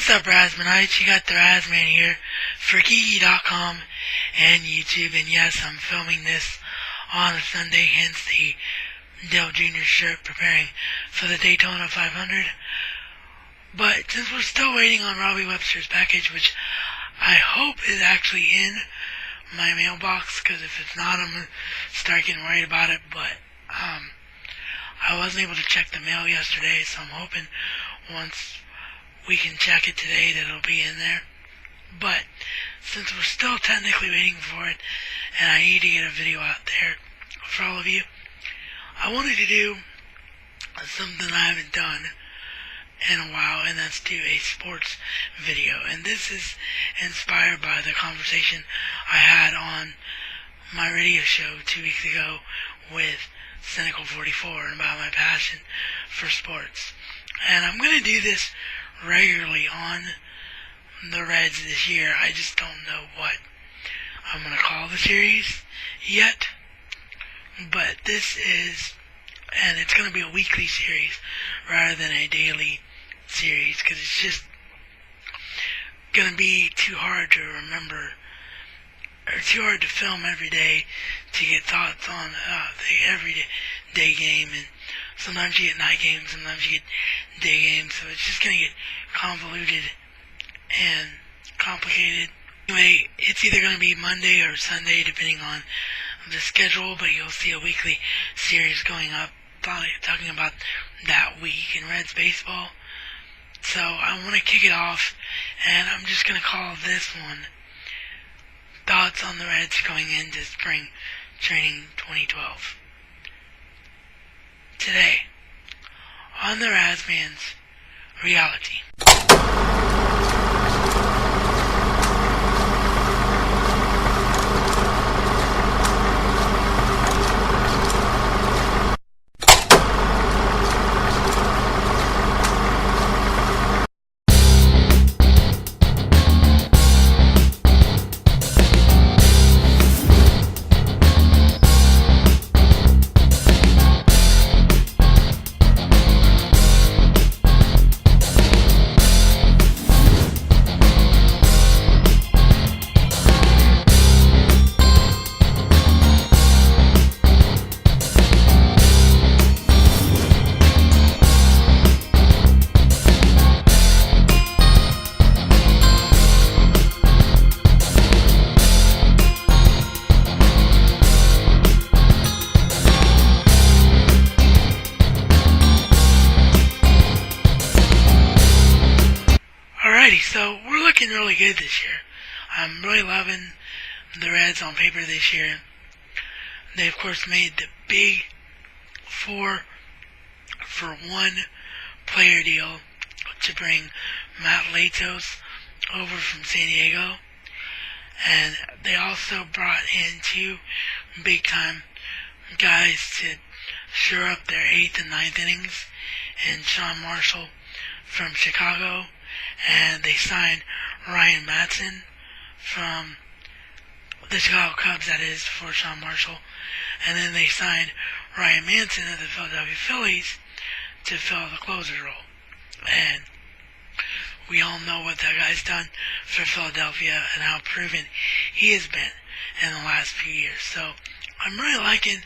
What's up, Razmanites? You got the Razman here for Geeky.com and YouTube, and yes, I'm filming this on a Sunday, hence the Dale Jr. shirt, preparing for the Daytona 500. But since we're still waiting on Robbie Webster's package, which I hope is actually in my mailbox, because if it's not, I'm going to start getting worried about it. But I wasn't able to check the mail yesterday, so I'm hoping once we can check it today that it'll be in there. But since we're still technically waiting for it, and I need to get a video out there for all of you, I wanted to do something I haven't done in a while, and that's do a sports video. And this is inspired by the conversation I had on my radio show 2 weeks ago with Cynical 44 and about my passion for sports. And I'm going to do this regularly on the Reds this year. I just don't know what I'm going to call the series yet. But this is, and it's going to be a weekly series rather than a daily series, because it's just going to be too hard to remember, or too hard to film every day to get thoughts on the everyday game. And sometimes you get night games, sometimes you get day games, so it's just going to get convoluted and complicated. Anyway, it's either going to be Monday or Sunday, depending on the schedule, but you'll see a weekly series going up, probably talking about that week in Reds baseball. So I want to kick it off, and I'm just going to call this one Thoughts on the Reds Going into Spring Training 2012. Today, on the Razman's Reality. So we're looking really good this year. I'm really loving the Reds on paper this year. They of course made the big 4-for-1 player deal to bring Matt Latos over from San Diego. And they also brought in 2 big time guys to shore up their 8th and 9th innings, and Sean Marshall from Chicago. And they signed Ryan Madson from the Chicago Cubs, that is, for Sean Marshall. And then they signed Ryan Manson of the Philadelphia Phillies to fill the closer's role. And we all know what that guy's done for Philadelphia and how proven he has been in the last few years. So I'm really liking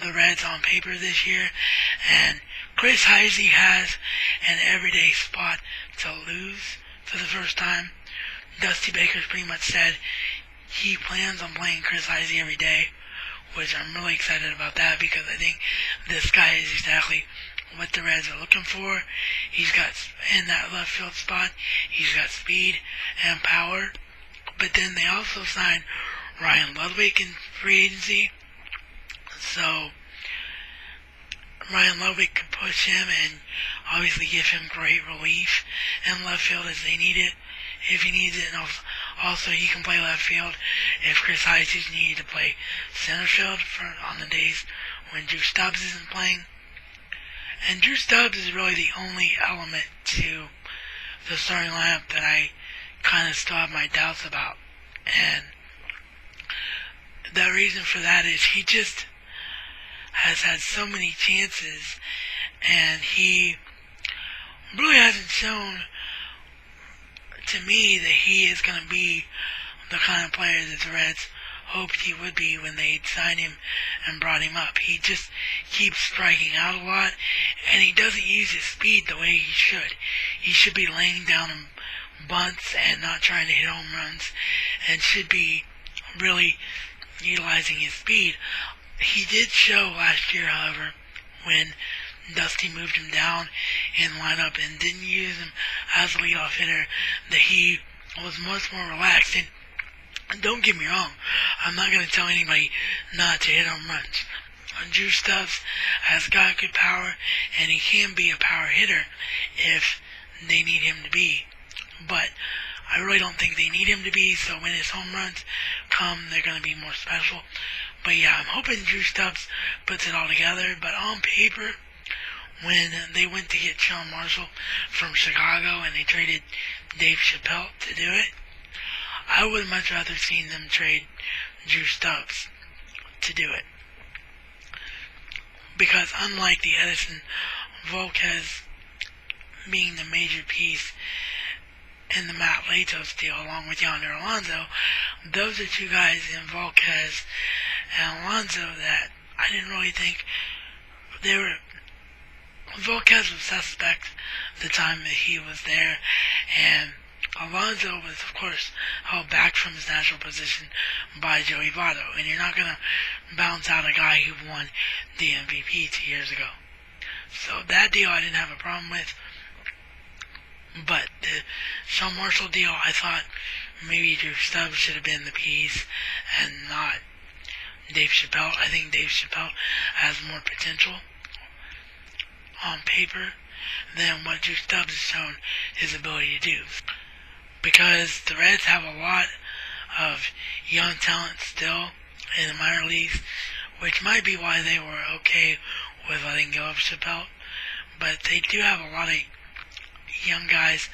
the Reds on paper this year, and Chris Heisey has an everyday spot to lose for the first time. Dusty Baker's pretty much said he plans on playing Chris Heisey every day, which I'm really excited about that, because I think this guy is exactly what the Reds are looking for. He's got, in that left field spot, he's got speed and power. But then they also signed Ryan Ludwig in free agency, so Ryan Ludwig could push him and obviously give him great relief in left field as they need it, if he needs it. And also he can play left field if Chris Heisey needed to play center field on the days when Drew Stubbs isn't playing. And Drew Stubbs is really the only element to the starting lineup that I kind of still have my doubts about. And the reason for that is he just has had so many chances, and he really hasn't shown to me that he is going to be the kind of player that the Reds hoped he would be when they signed him and brought him up. He just keeps striking out a lot, and he doesn't use his speed the way he should. He should be laying down in bunts and not trying to hit home runs, and should be really utilizing his speed. He did show last year, however, when Dusty moved him down in lineup and didn't use him as a leadoff hitter, that he was much more relaxed. And don't get me wrong, I'm not going to tell anybody not to hit home runs. Drew Stubbs has got good power, and he can be a power hitter if they need him to be. But I really don't think they need him to be, so when his home runs come, they're going to be more special. But yeah, I'm hoping Drew Stubbs puts it all together. But on paper, when they went to get Sean Marshall from Chicago and they traded Dave Chappelle to do it, I would much rather seen them trade Drew Stubbs to do it. Because unlike the Edison Volquez being the major piece in the Matt Latos deal along with Yonder Alonso, those are two guys in Volquez and Alonso that I didn't really think they were. Volquez was suspect the time that he was there, and Alonso was, of course, held back from his natural position by Joey Votto, and you're not going to bounce out a guy who won the MVP 2 years ago. So that deal I didn't have a problem with, but the Sean Marshall deal, I thought maybe Drew Stubbs should have been the piece and not Dave Chappelle. I think Dave Chappelle has more potential on paper than what Drew Stubbs has shown his ability to do. Because the Reds have a lot of young talent still in the minor leagues, which might be why they were okay with letting go of Chappelle. But they do have a lot of young guys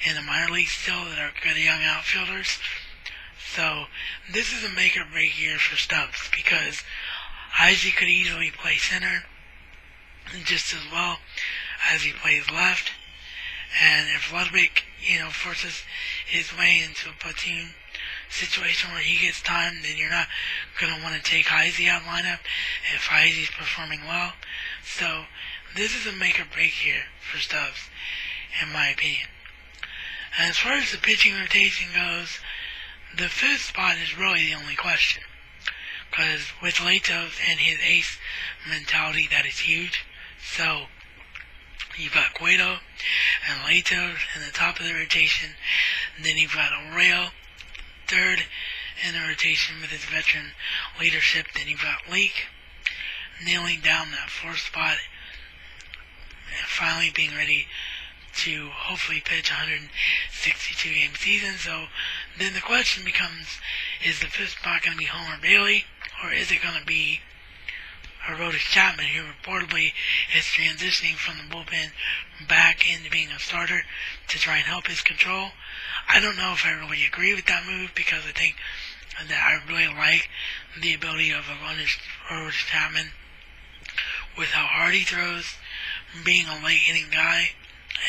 in the minor leagues still that are good young outfielders. So this is a make or break year for Stubbs, because Izzy could easily play center just as well as he plays left. And if Ludwig, forces his way into a platoon situation where he gets time, then you're not going to want to take Izzy out lineup if Izzy's performing well. So this is a make or break here for Stubbs, in my opinion. And as far as the pitching rotation goes, the fifth spot is really the only question. Because with Latos and his ace mentality, that is huge. So you've got Cueto and Latos in the top of the rotation. And then you've got Arroyo third in the rotation with his veteran leadership. Then you've got Leake nailing down that fourth spot and finally being ready to hopefully pitch a 162-game season. So then the question becomes, is the fifth spot going to be Homer Bailey, or is it going to be Aroldis Chapman, who reportedly is transitioning from the bullpen back into being a starter to try and help his control? I don't know if I really agree with that move, because I think that I really like the ability of Aroldis Chapman with how hard he throws, being a late inning guy,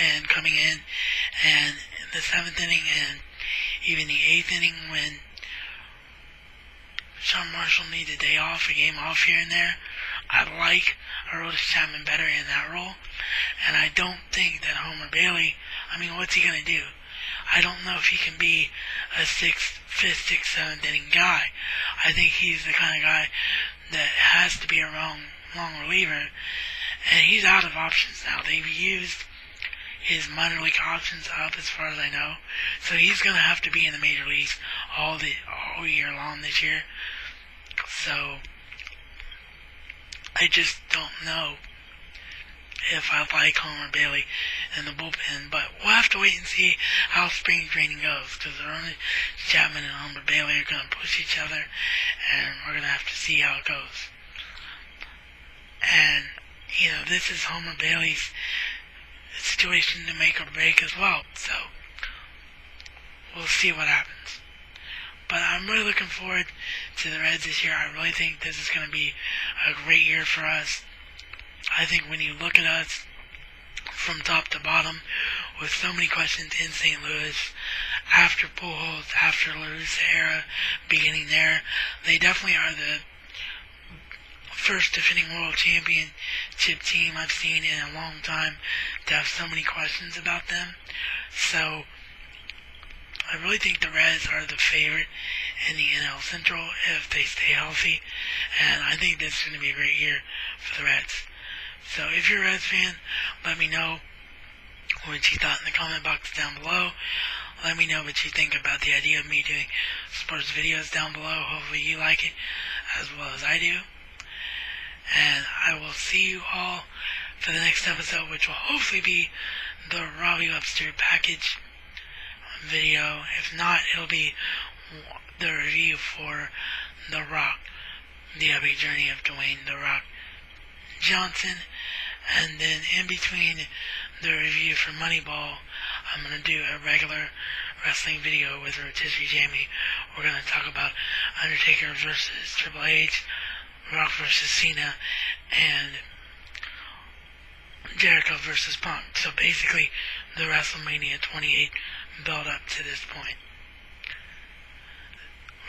and coming in and the 7th inning and even the 8th inning when Sean Marshall needs a day off, a game off here and there. I like Aroldis Chapman better in that role, and I don't think that Homer Bailey, what's he going to do? I don't know if he can be a 5th, 6th, 7th inning guy. I think he's the kind of guy that has to be a long reliever, and he's out of options now. They've used his minor league options up as far as I know, so he's going to have to be in the major leagues all year long this year. So I just don't know if I like Homer Bailey in the bullpen, but we'll have to wait and see how spring training goes, because Aroldis Chapman and Homer Bailey are going to push each other, and we're going to have to see how it goes. And this is Homer Bailey's situation to make or break as well, so we'll see what happens. But I'm really looking forward to the Reds this year. I really think this is going to be a great year for us. I think when you look at us from top to bottom, with so many questions in St. Louis after Pujols, after La Russa era, beginning there. They definitely are the first defending world championship team I've seen in a long time to have so many questions about them. So I really think the Reds are the favorite in the NL Central if they stay healthy, and I think this is going to be a great year for the Reds. So if you're a Reds fan, let me know what you thought in the comment box down below. Let me know what you think about the idea of me doing sports videos down below. Hopefully you like it as well as I do. And I will see you all for the next episode, which will hopefully be the Robbie Webster package video. If not, it'll be the review for The Rock, the epic journey of Dwayne The Rock Johnson. And then in between the review for Moneyball, I'm going to do a regular wrestling video with Rotisserie Jamie. We're going to talk about Undertaker versus Triple H, Rock versus Cena, and Jericho versus Punk. So basically, the WrestleMania 28 build up to this point.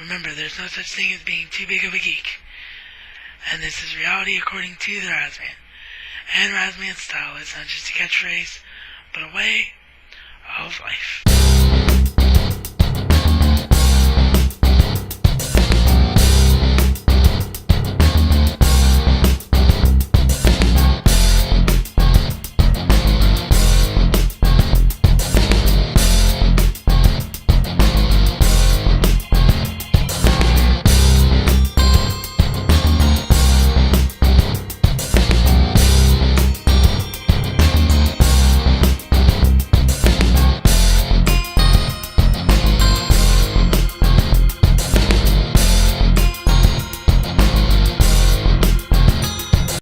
Remember, there's no such thing as being too big of a geek. And this is reality according to the Razman. And Razman's style is not just a catchphrase, but a way of life.